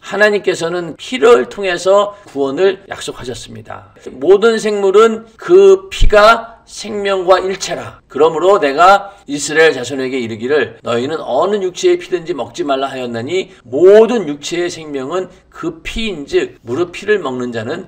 하나님께서는 피를 통해서 구원을 약속하셨습니다. 모든 생물은 그 피가 생명과 일체라. 그러므로 내가 이스라엘 자손에게 이르기를 너희는 어느 육체의 피든지 먹지 말라 하였나니 모든 육체의 생명은 그 피인즉 무릇 피를 먹는 자는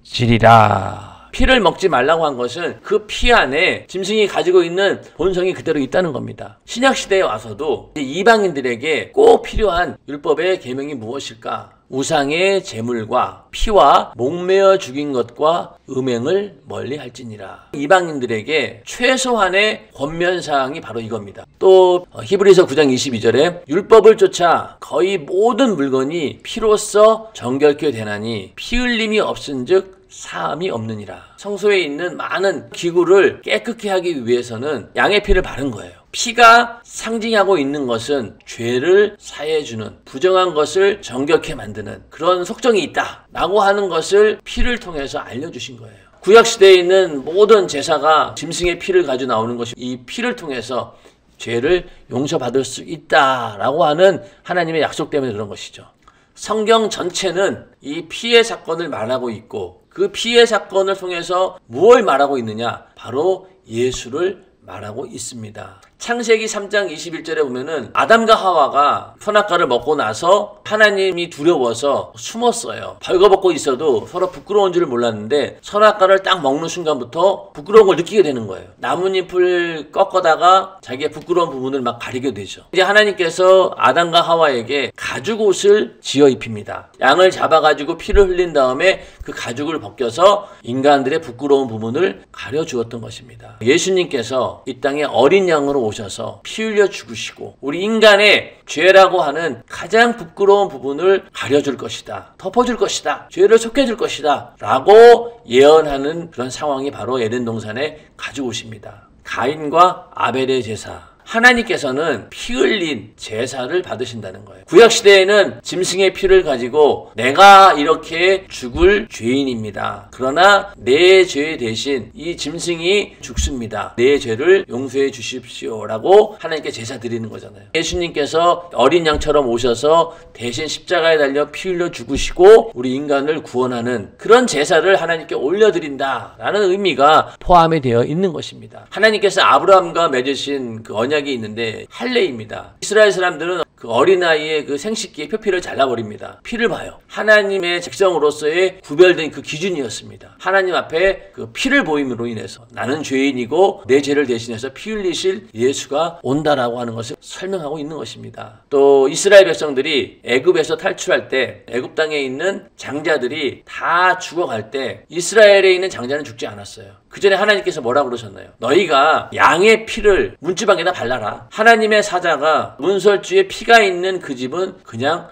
끊쳐지리라. 피를 먹지 말라고 한 것은 그 피 안에 짐승이 가지고 있는 본성이 그대로 있다는 겁니다. 신약시대에 와서도 이방인들에게 꼭 필요한 율법의 계명이 무엇일까? 우상의 제물과 피와 목매어 죽인 것과 음행을 멀리할지니라. 이방인들에게 최소한의 권면사항이 바로 이겁니다. 또 히브리서 9장 22절에 율법을 쫓아 거의 모든 물건이 피로써 정결케 되나니 피 흘림이 없은즉 사함이 없느니라. 성소에 있는 많은 기구를 깨끗게 하기 위해서는 양의 피를 바른 거예요. 피가 상징하고 있는 것은 죄를 사해주는, 부정한 것을 정결케 만드는 그런 속성이 있다 라고 하는 것을 피를 통해서 알려주신 거예요. 구약시대에 있는 모든 제사가 짐승의 피를 가지고 나오는 것이 이 피를 통해서 죄를 용서받을 수 있다라고 하는 하나님의 약속 때문에 그런 것이죠. 성경 전체는 이 피의 사건을 말하고 있고 그 피의 사건을 통해서 무엇을 말하고 있느냐? 바로 예수를 말하고 있습니다. 창세기 3장 21절에 보면은 아담과 하와가 선악과를 먹고 나서 하나님이 두려워서 숨었어요. 벌거벗고 있어도 서로 부끄러운 줄을 몰랐는데 선악과를 딱 먹는 순간부터 부끄러운 걸 느끼게 되는 거예요. 나뭇잎을 꺾어다가 자기의 부끄러운 부분을 막 가리게 되죠. 이제 하나님께서 아담과 하와에게 가죽옷을 지어 입힙니다. 양을 잡아가지고 피를 흘린 다음에 그 가죽을 벗겨서 인간들의 부끄러운 부분을 가려주었던 것입니다. 예수님께서 이 땅에 어린 양으로 오셔서 피 흘려 죽으시고 우리 인간의 죄라고 하는 가장 부끄러운 부분을 가려줄 것이다. 덮어줄 것이다. 죄를 속해줄 것이다. 라고 예언하는 그런 상황이 바로 에덴 동산의 가죽옷입니다. 가인과 아벨의 제사. 하나님께서는 피 흘린 제사를 받으신다는 거예요. 구약시대에는 짐승의 피를 가지고 내가 이렇게 죽을 죄인입니다. 그러나 내 죄 대신 이 짐승이 죽습니다. 내 죄를 용서해 주십시오 라고 하나님께 제사 드리는 거잖아요. 예수님께서 어린 양처럼 오셔서 대신 십자가에 달려 피 흘려 죽으시고 우리 인간을 구원하는 그런 제사를 하나님께 올려드린다 라는 의미가 포함이 되어 있는 것입니다. 하나님께서 아브라함과 맺으신 그 언약이 있는데 할례입니다. 이스라엘 사람들은 그 어린아이의 그 생식기의 표피를 잘라버립니다. 피를 봐요. 하나님의 백성으로서의 구별된 그 기준이었습니다. 하나님 앞에 그 피를 보임으로 인해서 나는 죄인이고 내 죄를 대신해서 피 흘리실 예수가 온다라고 하는 것을 설명하고 있는 것입니다. 또 이스라엘 백성들이 애굽에서 탈출할 때 애굽 땅에 있는 장자들이 다 죽어갈 때 이스라엘에 있는 장자는 죽지 않았어요. 그 전에 하나님께서 뭐라고 그러셨나요? 너희가 양의 피를 문지방에다 발라라. 하나님의 사자가 문설주에 피가 있는 그 집은 그냥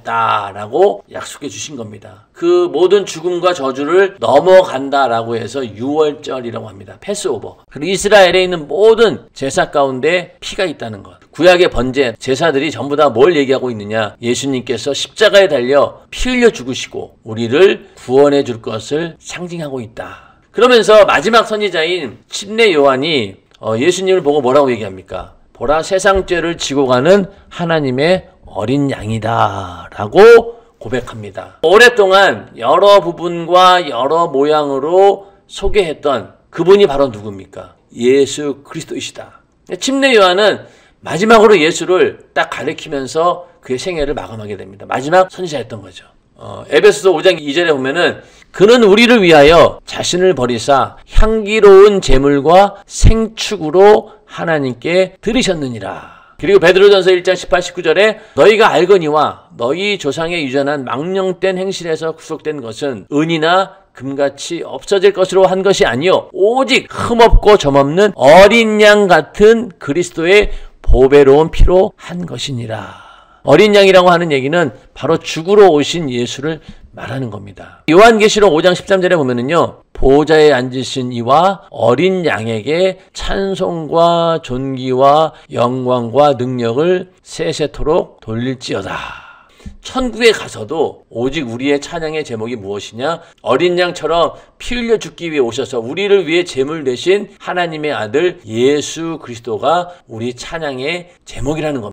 넘어가겠다라고 약속해 주신 겁니다. 그 모든 죽음과 저주를 넘어간다라고 해서 유월절이라고 합니다. 패스오버. 그리고 이스라엘에 있는 모든 제사 가운데 피가 있다는 것. 구약의 번제, 제사들이 전부 다 뭘 얘기하고 있느냐? 예수님께서 십자가에 달려 피 흘려 죽으시고 우리를 구원해 줄 것을 상징하고 있다. 그러면서 마지막 선지자인 침례 요한이 예수님을 보고 뭐라고 얘기합니까? 보라, 세상 죄를 지고 가는 하나님의 어린 양이다 라고 고백합니다. 오랫동안 여러 부분과 여러 모양으로 소개했던 그분이 바로 누굽니까? 예수 그리스도이시다. 침례 요한은 마지막으로 예수를 딱 가리키면서 그의 생애를 마감하게 됩니다. 마지막 선지자였던 거죠. 에베소서 5장 2절에 보면은 그는 우리를 위하여 자신을 버리사 향기로운 제물과 생축으로 하나님께 드리셨느니라. 그리고 베드로전서 1장 18, 19절에 너희가 알거니와 너희 조상의 유전한 망령된 행실에서 구속된 것은 은이나 금같이 없어질 것으로 한 것이 아니요 오직 흠없고 점없는 어린 양 같은 그리스도의 보배로운 피로 한 것이니라. 어린 양이라고 하는 얘기는 바로 죽으러 오신 예수를 말하는 겁니다. 요한계시록 5장 13절에 보면은요, 보좌에 앉으신 이와 어린 양에게 찬송과 존귀와 영광과 능력을 세세토록 돌릴지어다. 천국에 가서도 오직 우리의 찬양의 제목이 무엇이냐? 어린 양처럼 피 흘려 죽기 위해 오셔서 우리를 위해 제물 되신 하나님의 아들 예수 그리스도가 우리 찬양의 제목이라는 겁니다.